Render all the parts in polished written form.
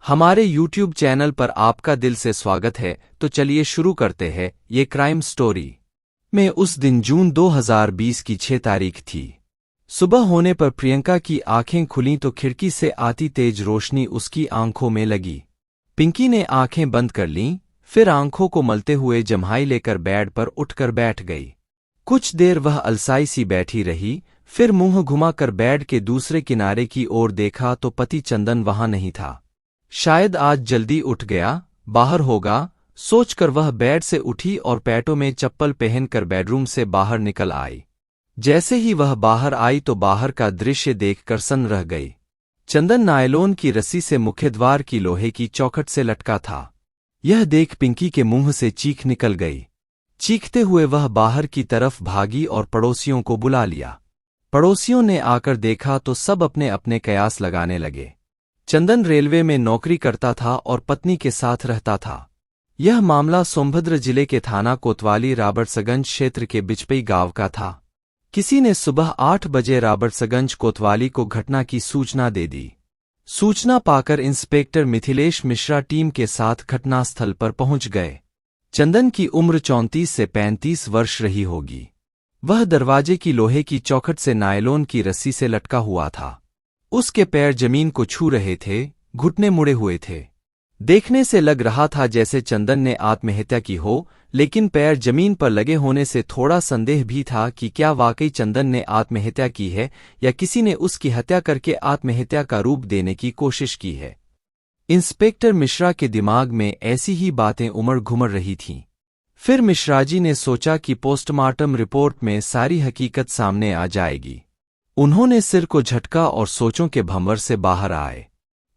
हमारे YouTube channel पर आपका दिल से स्वागत है। तो चलिए शुरू करते हैं ये क्राइम स्टोरी। में उस दिन जून 2020 की 6 तारीख थी। सुबह होने पर प्रियंका की आंखें खुलीं तो खिड़की से आती तेज रोशनी उसकी आंखों में लगी। पिंकी ने आंखें बंद कर लीं, फिर आंखों को मलते हुए जम्हाई लेकर बेड पर उठकर बैठ गई। कुछ देर वह अलसाई सी बैठी रही, फिर मुंह घुमाकर बेड के दूसरे किनारे की ओर देखा तो पति चंदन वहां नहीं था। शायद आज जल्दी उठ गया, बाहर होगा, सोचकर वह बेड से उठी और पैटों में चप्पल पहनकर बेडरूम से बाहर निकल आई। जैसे ही वह बाहर आई तो बाहर का दृश्य देखकर सन्न रह गई। चंदन नायलॉन की रस्सी से मुख्य द्वार की लोहे की चौखट से लटका था। यह देख पिंकी के मुंह से चीख निकल गई। चीखते हुए वह बाहर की तरफ भागी और पड़ोसियों को बुला लिया। पड़ोसियों ने आकर देखा तो सब अपने अपने कयास लगाने लगे। चंदन रेलवे में नौकरी करता था और पत्नी के साथ रहता था। यह मामला सोनभद्र जिले के थाना कोतवाली राबर्ट्सगंज क्षेत्र के बिचपई गांव का था। किसी ने सुबह 8 बजे राबर्ट्सगंज कोतवाली को घटना की सूचना दे दी। सूचना पाकर इंस्पेक्टर मिथिलेश मिश्रा टीम के साथ घटनास्थल पर पहुंच गए। चंदन की उम्र 34 से 35 वर्ष रही होगी। वह दरवाजे की लोहे की चौखट से नायलॉन की रस्सी से लटका हुआ था। उसके पैर जमीन को छू रहे थे, घुटने मुड़े हुए थे। देखने से लग रहा था जैसे चंदन ने आत्महत्या की हो, लेकिन पैर जमीन पर लगे होने से थोड़ा संदेह भी था कि क्या वाकई चंदन ने आत्महत्या की है या किसी ने उसकी हत्या करके आत्महत्या का रूप देने की कोशिश की है। इंस्पेक्टर मिश्रा के दिमाग में ऐसी ही बातें उमड़ घुमड़ रही थीं। फिर मिश्रा जी ने सोचा कि पोस्टमार्टम रिपोर्ट में सारी हकीकत सामने आ जाएगी। उन्होंने सिर को झटका और सोचों के भंवर से बाहर आए।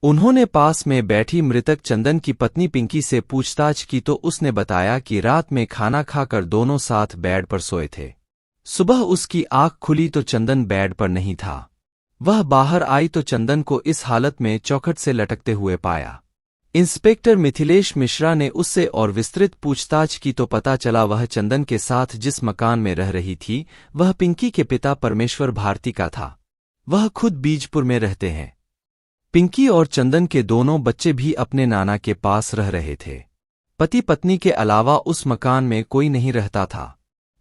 उन्होंने पास में बैठी मृतक चंदन की पत्नी पिंकी से पूछताछ की तो उसने बताया कि रात में खाना खाकर दोनों साथ बेड पर सोए थे। सुबह उसकी आंख खुली तो चंदन बेड पर नहीं था। वह बाहर आई तो चंदन को इस हालत में चौखट से लटकते हुए पाया। इंस्पेक्टर मिथिलेश मिश्रा ने उससे और विस्तृत पूछताछ की तो पता चला वह चंदन के साथ जिस मकान में रह रही थी वह पिंकी के पिता परमेश्वर भारती का था। वह खुद बीजपुर में रहते हैं। पिंकी और चंदन के दोनों बच्चे भी अपने नाना के पास रह रहे थे। पति पत्नी के अलावा उस मकान में कोई नहीं रहता था।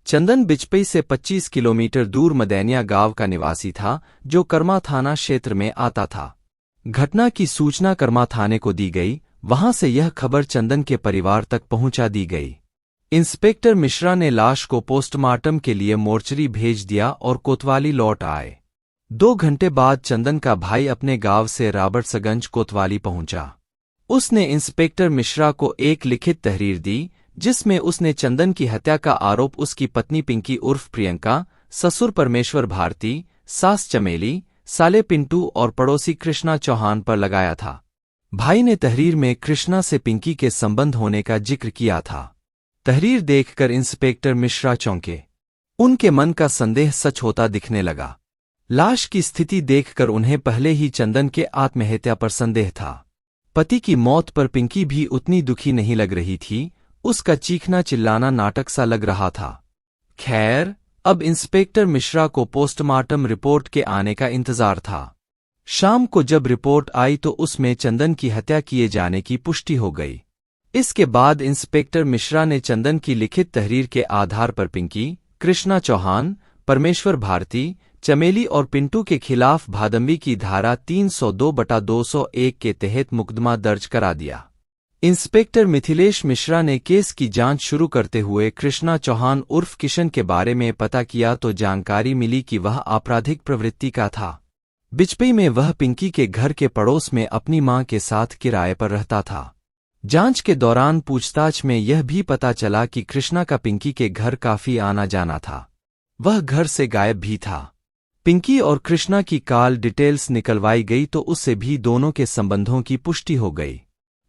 चंदन बिचपई से 25 किलोमीटर दूर मदैनिया गांव का निवासी था, जो कर्मा थाना क्षेत्र में आता था। घटना की सूचना कर्मा थाने को दी गई। वहां से यह खबर चंदन के परिवार तक पहुंचा दी गई। इंस्पेक्टर मिश्रा ने लाश को पोस्टमार्टम के लिए मोर्चरी भेज दिया और कोतवाली लौट आए। 2 घंटे बाद चंदन का भाई अपने गांव से राबर्ट्सगंज कोतवाली पहुंचा। उसने इंस्पेक्टर मिश्रा को एक लिखित तहरीर दी, जिसमें उसने चंदन की हत्या का आरोप उसकी पत्नी पिंकी उर्फ प्रियंका, ससुर परमेश्वर भारती, सास चमेली, साले पिंटू और पड़ोसी कृष्णा चौहान पर लगाया था। भाई ने तहरीर में कृष्णा से पिंकी के संबंध होने का जिक्र किया था। तहरीर देखकर इंस्पेक्टर मिश्रा चौंके। उनके मन का संदेह सच होता दिखने लगा। लाश की स्थिति देखकर उन्हें पहले ही चंदन के आत्महत्या पर संदेह था। पति की मौत पर पिंकी भी उतनी दुखी नहीं लग रही थी। उसका चीखना चिल्लाना नाटक सा लग रहा था। खैर, अब इंस्पेक्टर मिश्रा को पोस्टमार्टम रिपोर्ट के आने का इंतजार था। शाम को जब रिपोर्ट आई तो उसमें चंदन की हत्या किए जाने की पुष्टि हो गई। इसके बाद इंस्पेक्टर मिश्रा ने चंदन की लिखित तहरीर के आधार पर पिंकी, कृष्णा चौहान, परमेश्वर भारती, चमेली और पिंटू के खिलाफ भादंवी की धारा 302/201 के तहत मुकदमा दर्ज करा दिया। इंस्पेक्टर मिथिलेश मिश्रा ने केस की जांच शुरू करते हुए कृष्णा चौहान उर्फ किशन के बारे में पता किया तो जानकारी मिली कि वह आपराधिक प्रवृत्ति का था। बिचपई में वह पिंकी के घर के पड़ोस में अपनी मां के साथ किराए पर रहता था। जांच के दौरान पूछताछ में यह भी पता चला कि कृष्णा का पिंकी के घर काफी आना जाना था। वह घर से गायब भी था। पिंकी और कृष्णा की कॉल डिटेल्स निकलवाई गई तो उससे भी दोनों के संबंधों की पुष्टि हो गई।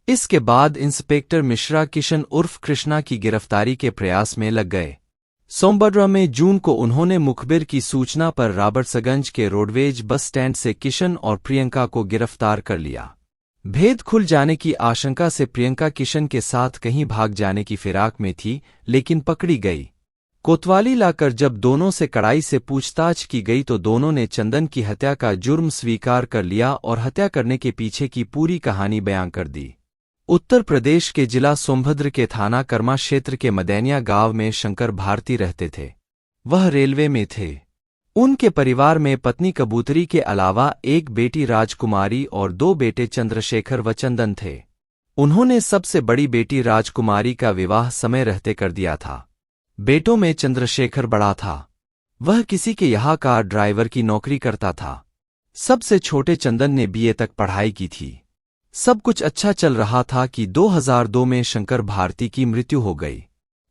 इसके बाद इंस्पेक्टर मिश्रा किशन उर्फ कृष्णा की गिरफ्तारी के प्रयास में लग गए। सोनभद्र में जून को उन्होंने मुखबिर की सूचना पर राबर्ट्सगंज के रोडवेज बस स्टैंड से किशन और प्रियंका को गिरफ्तार कर लिया। भेद खुल जाने की आशंका से प्रियंका किशन के साथ कहीं भाग जाने की फिराक में थी, लेकिन पकड़ी गई। कोतवाली लाकर जब दोनों से कड़ाई से पूछताछ की गई तो दोनों ने चंदन की हत्या का जुर्म स्वीकार कर लिया और हत्या करने के पीछे की पूरी कहानी बयां कर दी। उत्तर प्रदेश के जिला सोनभद्र के थाना कर्मा क्षेत्र के मदैनिया गांव में शंकर भारती रहते थे। वह रेलवे में थे। उनके परिवार में पत्नी कबूतरी के अलावा एक बेटी राजकुमारी और 2 बेटे चंद्रशेखर व चंदन थे। उन्होंने सबसे बड़ी बेटी राजकुमारी का विवाह समय रहते कर दिया था। बेटों में चंद्रशेखर बड़ा था। वह किसी के यहाँ कार ड्राइवर की नौकरी करता था। सबसे छोटे चंदन ने बीए तक पढ़ाई की थी। सब कुछ अच्छा चल रहा था कि 2002 में शंकर भारती की मृत्यु हो गई।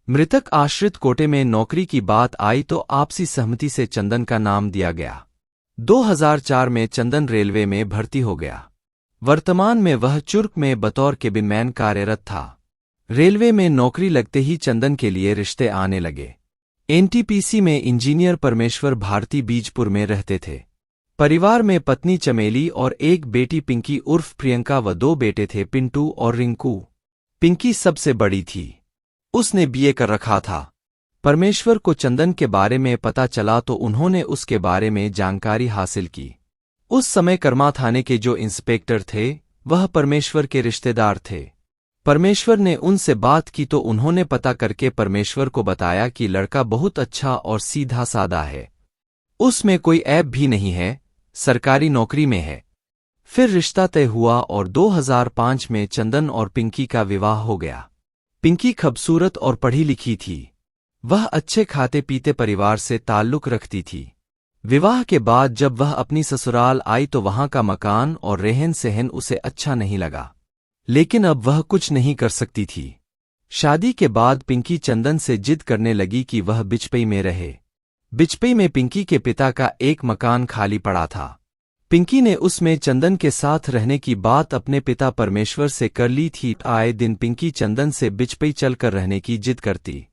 मृतक आश्रित कोटे में नौकरी की बात आई तो आपसी सहमति से चंदन का नाम दिया गया। 2004 में चंदन रेलवे में भर्ती हो गया। वर्तमान में वह चुर्क में बतौर केबिनमैन कार्यरत था। रेलवे में नौकरी लगते ही चंदन के लिए रिश्ते आने लगे। एनटीपीसी में इंजीनियर परमेश्वर भारती बीजपुर में रहते थे। परिवार में पत्नी चमेली और एक बेटी पिंकी उर्फ प्रियंका व 2 बेटे थे पिंटू और रिंकू। पिंकी सबसे बड़ी थी। उसने बीए कर रखा था। परमेश्वर को चंदन के बारे में पता चला तो उन्होंने उसके बारे में जानकारी हासिल की। उस समय कर्मा थाने के जो इंस्पेक्टर थे वह परमेश्वर के रिश्तेदार थे। परमेश्वर ने उनसे बात की तो उन्होंने पता करके परमेश्वर को बताया कि लड़का बहुत अच्छा और सीधा सादा है। उसमें कोई ऐब भी नहीं है, सरकारी नौकरी में है। फिर रिश्ता तय हुआ और 2005 में चंदन और पिंकी का विवाह हो गया। पिंकी खूबसूरत और पढ़ी लिखी थी। वह अच्छे खाते पीते परिवार से ताल्लुक रखती थी। विवाह के बाद जब वह अपनी ससुराल आई तो वहां का मकान और रहन सहन उसे अच्छा नहीं लगा, लेकिन अब वह कुछ नहीं कर सकती थी। शादी के बाद पिंकी चंदन से जिद करने लगी कि वह बिचपई में रहे। बिचपई में पिंकी के पिता का एक मकान खाली पड़ा था। पिंकी ने उसमें चंदन के साथ रहने की बात अपने पिता परमेश्वर से कर ली थी। आए दिन पिंकी चंदन से बिचपई चलकर रहने की जिद करती।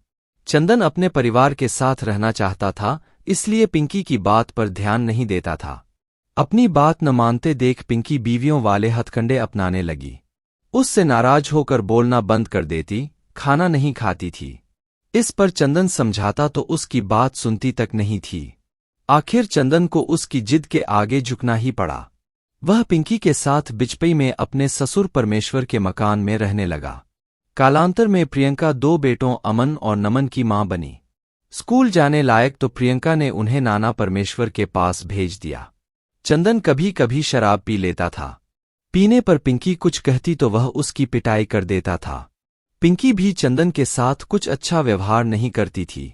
चंदन अपने परिवार के साथ रहना चाहता था, इसलिए पिंकी की बात पर ध्यान नहीं देता था। अपनी बात न मानते देख पिंकी बीवियों वाले हथकंडे अपनाने लगी। उससे नाराज होकर बोलना बंद कर देती, खाना नहीं खाती थी। इस पर चंदन समझाता तो उसकी बात सुनती तक नहीं थी। आखिर चंदन को उसकी जिद के आगे झुकना ही पड़ा। वह पिंकी के साथ बिचपई में अपने ससुर परमेश्वर के मकान में रहने लगा। कालांतर में प्रियंका 2 बेटों अमन और नमन की मां बनी। स्कूल जाने लायक तो प्रियंका ने उन्हें नाना परमेश्वर के पास भेज दिया। चंदन कभी कभी शराब पी लेता था। पीने पर पिंकी कुछ कहती तो वह उसकी पिटाई कर देता था। पिंकी भी चंदन के साथ कुछ अच्छा व्यवहार नहीं करती थी।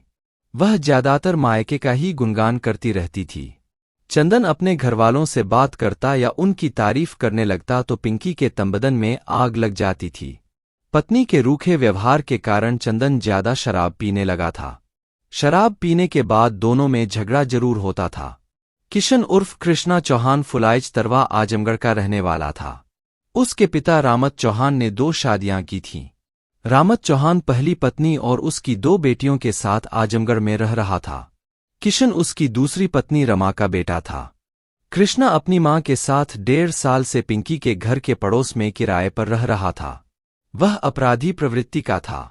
वह ज्यादातर मायके का ही गुणगान करती रहती थी। चंदन अपने घरवालों से बात करता या उनकी तारीफ करने लगता तो पिंकी के तंबदन में आग लग जाती थी। पत्नी के रूखे व्यवहार के कारण चंदन ज्यादा शराब पीने लगा था। शराब पीने के बाद दोनों में झगड़ा जरूर होता था। किशन उर्फ कृष्णा चौहान फुलाइच तरवा आजमगढ़ का रहने वाला था। उसके पिता रामत चौहान ने 2 शादियां की थीं। रामत चौहान पहली पत्नी और उसकी 2 बेटियों के साथ आजमगढ़ में रह रहा था। किशन उसकी दूसरी पत्नी रमा का बेटा था। कृष्णा अपनी मां के साथ 1.5 साल से पिंकी के घर के पड़ोस में किराए पर रह रहा था। वह अपराधी प्रवृत्ति का था।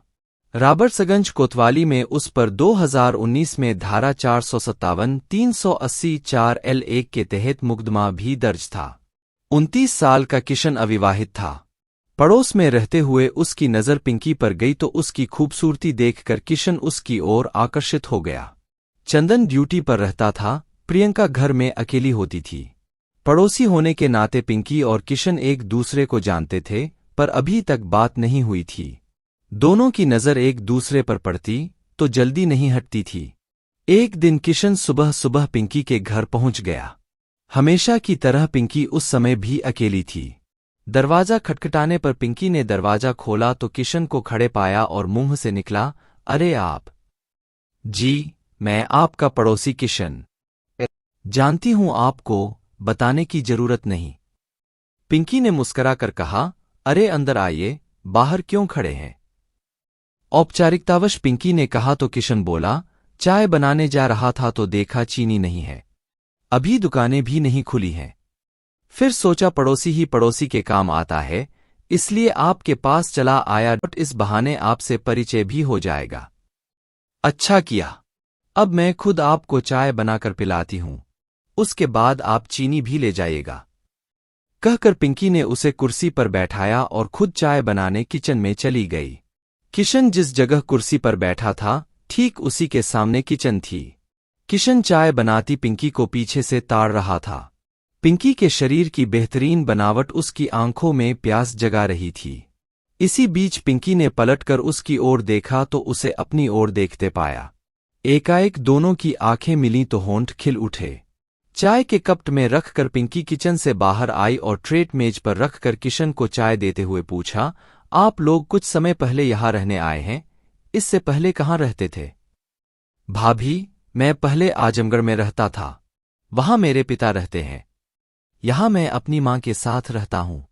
रॉबर्ट्सगंज कोतवाली में उस पर 2019 में धारा 457 380 4L1 के तहत मुकदमा भी दर्ज था। 29 साल का किशन अविवाहित था। पड़ोस में रहते हुए उसकी नज़र पिंकी पर गई तो उसकी खूबसूरती देखकर किशन उसकी ओर आकर्षित हो गया। चंदन ड्यूटी पर रहता था, प्रियंका घर में अकेली होती थी। पड़ोसी होने के नाते पिंकी और किशन एक दूसरे को जानते थे, पर अभी तक बात नहीं हुई थी। दोनों की नज़र एक दूसरे पर पड़ती तो जल्दी नहीं हटती थी। एक दिन किशन सुबह सुबह पिंकी के घर पहुंच गया। हमेशा की तरह पिंकी उस समय भी अकेली थी। दरवाजा खटखटाने पर पिंकी ने दरवाजा खोला तो किशन को खड़े पाया और मुंह से निकला, अरे आप? जी, मैं आपका पड़ोसी किशन। जानती हूं आपको, बताने की जरूरत नहीं। पिंकी ने मुस्करा कर कहा, अरे अंदर आइए, बाहर क्यों खड़े हैं? औपचारिकतावश पिंकी ने कहा तो किशन बोला, चाय बनाने जा रहा था तो देखा चीनी नहीं है। अभी दुकानें भी नहीं खुली हैं। फिर सोचा पड़ोसी ही पड़ोसी के काम आता है, इसलिए आपके पास चला आया। इस बहाने आपसे परिचय भी हो जाएगा। अच्छा किया। अब मैं खुद आपको चाय बनाकर पिलाती हूँ। उसके बाद आप चीनी भी ले जाइएगा। कहकर पिंकी ने उसे कुर्सी पर बैठाया और खुद चाय बनाने किचन में चली गई। किशन जिस जगह कुर्सी पर बैठा था, ठीक उसी के सामने किचन थी। किशन चाय बनाती पिंकी को पीछे से ताड़ रहा था। पिंकी के शरीर की बेहतरीन बनावट उसकी आंखों में प्यास जगा रही थी। इसी बीच पिंकी ने पलटकर उसकी ओर देखा तो उसे अपनी ओर देखते पाया। एकाएक दोनों की आंखें मिलीं तो होंठ खिल उठे। चाय के कप में रखकर पिंकी किचन से बाहर आई और ट्रे मेज पर रखकर किशन को चाय देते हुए पूछा, आप लोग कुछ समय पहले यहाँ रहने आए हैं, इससे पहले कहाँ रहते थे? भाभी, मैं पहले आजमगढ़ में रहता था, वहां मेरे पिता रहते हैं। यहां मैं अपनी मां के साथ रहता हूं।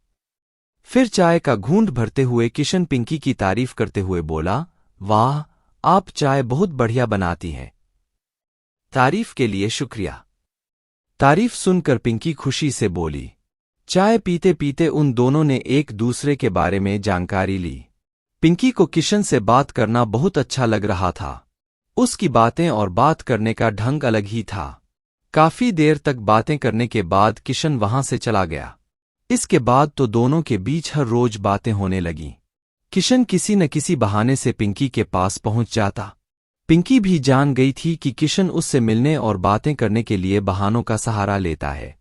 फिर चाय का घूंट भरते हुए किशन पिंकी की तारीफ करते हुए बोला, वाह, आप चाय बहुत बढ़िया बनाती हैं। तारीफ के लिए शुक्रिया। तारीफ सुनकर पिंकी खुशी से बोली। चाय पीते पीते उन दोनों ने एक दूसरे के बारे में जानकारी ली। पिंकी को किशन से बात करना बहुत अच्छा लग रहा था। उसकी बातें और बात करने का ढंग अलग ही था। काफी देर तक बातें करने के बाद किशन वहां से चला गया। इसके बाद तो दोनों के बीच हर रोज बातें होने लगीं। किशन किसी न किसी बहाने से पिंकी के पास पहुंच जाता। पिंकी भी जान गई थी कि किशन उससे मिलने और बातें करने के लिए बहानों का सहारा लेता है।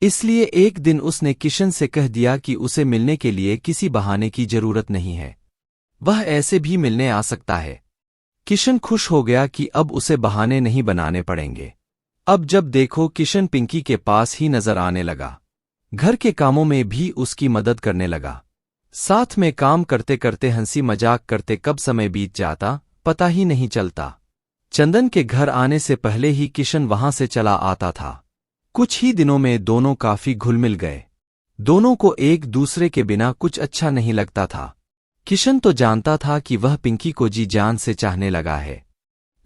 इसलिए एक दिन उसने किशन से कह दिया कि उसे मिलने के लिए किसी बहाने की जरूरत नहीं है, वह ऐसे भी मिलने आ सकता है। किशन खुश हो गया कि अब उसे बहाने नहीं बनाने पड़ेंगे। अब जब देखो किशन पिंकी के पास ही नजर आने लगा। घर के कामों में भी उसकी मदद करने लगा। साथ में काम करते करते हंसी मजाक करते कब समय बीत जाता पता ही नहीं चलता। चंदन के घर आने से पहले ही किशन वहां से चला आता था। कुछ ही दिनों में दोनों काफी घुल-मिल गए। दोनों को एक दूसरे के बिना कुछ अच्छा नहीं लगता था। किशन तो जानता था कि वह पिंकी को जी जान से चाहने लगा है,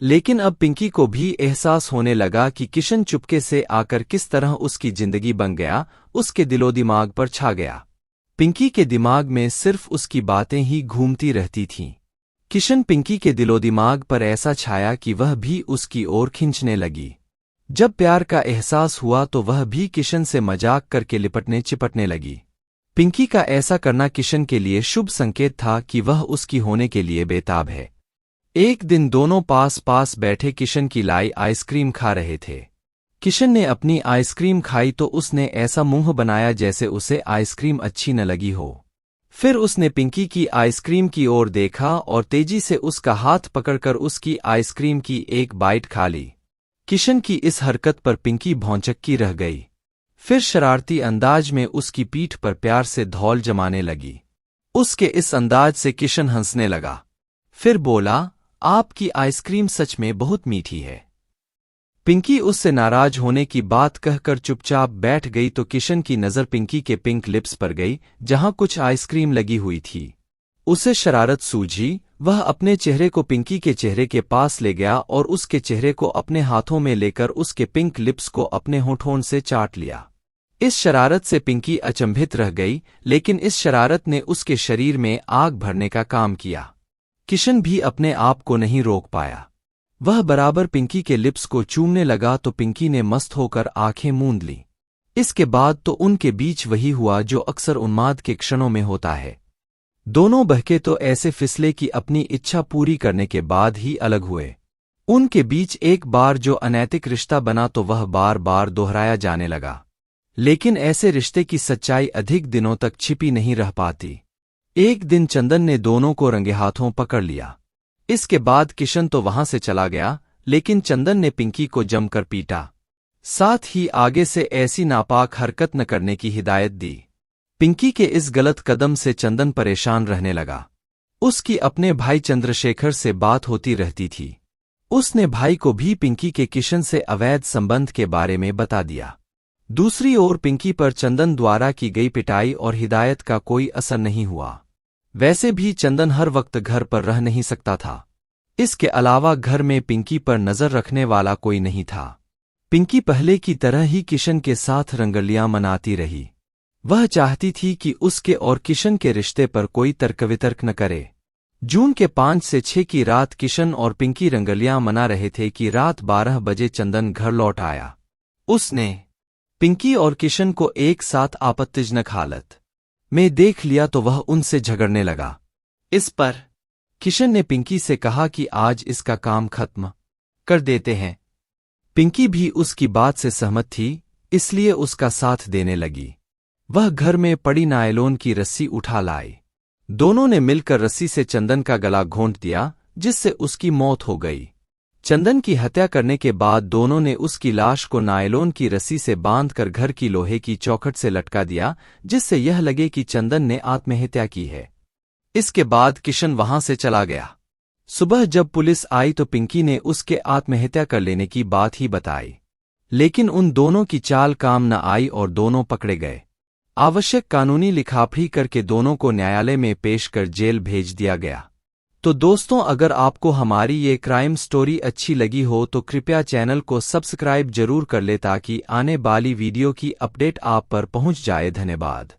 लेकिन अब पिंकी को भी एहसास होने लगा कि किशन चुपके से आकर किस तरह उसकी जिंदगी बन गया, उसके दिलो दिमाग पर छा गया। पिंकी के दिमाग में सिर्फ उसकी बातें ही घूमती रहती थीं। किशन पिंकी के दिलो दिमाग पर ऐसा छाया कि वह भी उसकी ओर खींचने लगी। जब प्यार का एहसास हुआ तो वह भी किशन से मजाक करके लिपटने चिपटने लगी। पिंकी का ऐसा करना किशन के लिए शुभ संकेत था कि वह उसकी होने के लिए बेताब है। एक दिन दोनों पास पास बैठे किशन की लाई आइसक्रीम खा रहे थे। किशन ने अपनी आइसक्रीम खाई तो उसने ऐसा मुंह बनाया जैसे उसे आइसक्रीम अच्छी न लगी हो। फिर उसने पिंकी की आइसक्रीम की ओर देखा और तेजी से उसका हाथ पकड़कर उसकी आइसक्रीम की एक बाइट खा ली। किशन की इस हरकत पर पिंकी भौंचक्की रह गई। फिर शरारती अंदाज में उसकी पीठ पर प्यार से धौल जमाने लगी। उसके इस अंदाज से किशन हंसने लगा। फिर बोला, आपकी आइसक्रीम सच में बहुत मीठी है। पिंकी उससे नाराज होने की बात कहकर चुपचाप बैठ गई तो किशन की नजर पिंकी के पिंक लिप्स पर गई, जहां कुछ आइसक्रीम लगी हुई थी। उसे शरारत सूझी। वह अपने चेहरे को पिंकी के चेहरे के पास ले गया और उसके चेहरे को अपने हाथों में लेकर उसके पिंक लिप्स को अपने होठों से चाट लिया। इस शरारत से पिंकी अचंभित रह गई, लेकिन इस शरारत ने उसके शरीर में आग भरने का काम किया। किशन भी अपने आप को नहीं रोक पाया। वह बराबर पिंकी के लिप्स को चूमने लगा तो पिंकी ने मस्त होकर आंखें मूंद लीं। इसके बाद तो उनके बीच वही हुआ जो अक्सर उन्माद के क्षणों में होता है। दोनों बहके तो ऐसे फिसले कि अपनी इच्छा पूरी करने के बाद ही अलग हुए। उनके बीच एक बार जो अनैतिक रिश्ता बना तो वह बार बार दोहराया जाने लगा। लेकिन ऐसे रिश्ते की सच्चाई अधिक दिनों तक छिपी नहीं रह पाती। एक दिन चंदन ने दोनों को रंगे हाथों पकड़ लिया। इसके बाद किशन तो वहां से चला गया, लेकिन चंदन ने पिंकी को जमकर पीटा। साथ ही आगे से ऐसी नापाक हरकत न करने की हिदायत दी। पिंकी के इस गलत कदम से चंदन परेशान रहने लगा। उसकी अपने भाई चंद्रशेखर से बात होती रहती थी। उसने भाई को भी पिंकी के किशन से अवैध संबंध के बारे में बता दिया। दूसरी ओर पिंकी पर चंदन द्वारा की गई पिटाई और हिदायत का कोई असर नहीं हुआ। वैसे भी चंदन हर वक्त घर पर रह नहीं सकता था। इसके अलावा घर में पिंकी पर नजर रखने वाला कोई नहीं था। पिंकी पहले की तरह ही किशन के साथ रंगलियां मनाती रही। वह चाहती थी कि उसके और किशन के रिश्ते पर कोई तर्क वितर्क न करे। जून के 5 से 6 की रात किशन और पिंकी रंगलियां मना रहे थे कि रात 12 बजे चंदन घर लौट आया। उसने पिंकी और किशन को एक साथ आपत्तिजनक हालत में देख लिया तो वह उनसे झगड़ने लगा। इस पर किशन ने पिंकी से कहा कि आज इसका काम खत्म कर देते हैं। पिंकी भी उसकी बात से सहमत थी, इसलिए उसका साथ देने लगी। वह घर में पड़ी नायलॉन की रस्सी उठा लाई। दोनों ने मिलकर रस्सी से चंदन का गला घोंट दिया, जिससे उसकी मौत हो गई। चंदन की हत्या करने के बाद दोनों ने उसकी लाश को नायलॉन की रस्सी से बांधकर घर की लोहे की चौखट से लटका दिया, जिससे यह लगे कि चंदन ने आत्महत्या की है। इसके बाद किशन वहां से चला गया। सुबह जब पुलिस आई तो पिंकी ने उसके आत्महत्या कर लेने की बात ही बताई, लेकिन उन दोनों की चाल काम न आई और दोनों पकड़े गए। आवश्यक कानूनी लिखापढ़ी करके दोनों को न्यायालय में पेश कर जेल भेज दिया गया। तो दोस्तों, अगर आपको हमारी ये क्राइम स्टोरी अच्छी लगी हो तो कृपया चैनल को सब्सक्राइब जरूर कर ले ताकि आने वाली वीडियो की अपडेट आप पर पहुंच जाए। धन्यवाद।